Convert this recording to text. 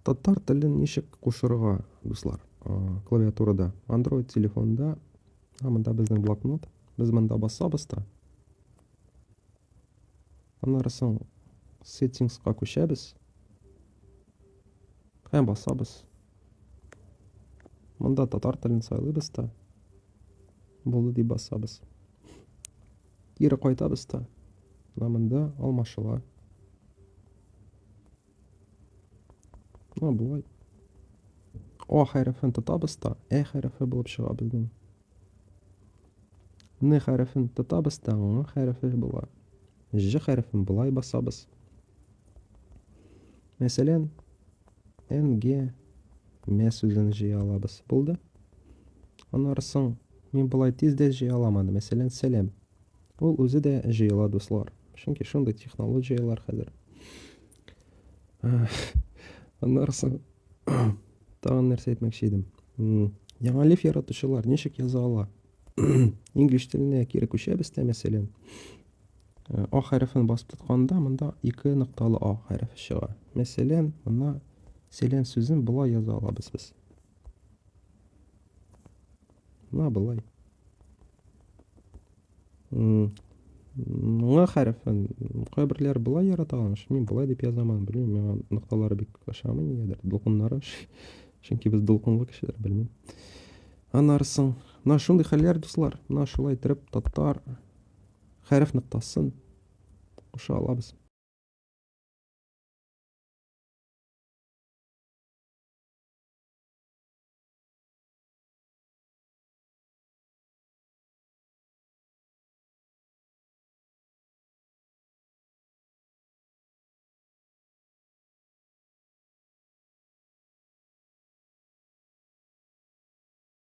Таттар телен ничек кушырга, дуслар? Клавиатурада, Android телефонда, монда безнең блокнот. Без монда басабыз да. Аннары соң Settings'ка күчәбез. Һәм басабыз. Монда татар телен сайлыйбыз да. Булды дип басабыз. Кире кайтабыз да. Монда алмашыла. Булай. А хәрефен тотабыз да, хәрефе булып чыга безнең. Н хәрефен тотабыз да, Ң хәрефе була. Ж хәрефен булай басабыз. Мәсәлән, Н-ге мә сүзен җыя алабыз. Булды. Аннары соң мин болай тиз дә җыя аламады. Мәсәлән, сәлам. Ул үзе дә җыела, дуслар. Чөнки шундый технологиялар хәзер. Аннары соң тагын нәрсә әйтмәкче идем. Яңа лиф яратучылар ничек яза ала? Инглиш теленә кире күчәбез дә, мәсәлән, А хәрефен басып тотканда, монда 2 нокталы А хәрефе чыга. Мәсәлән, монда сәлам сүзен болай яза алабыз без. Болай. Ң хәрефен кайберләр болай яраталар, мин болай дип язамын, белмим, миңа нокталары бик ошамый нигәдер, дулкыннары. Чөнки без дулкынлы кешеләр, белмим. Аннары соң, шундый хәлләр, дуслар, шулай итеп, таттар хәреф ноктасын куша алабыз.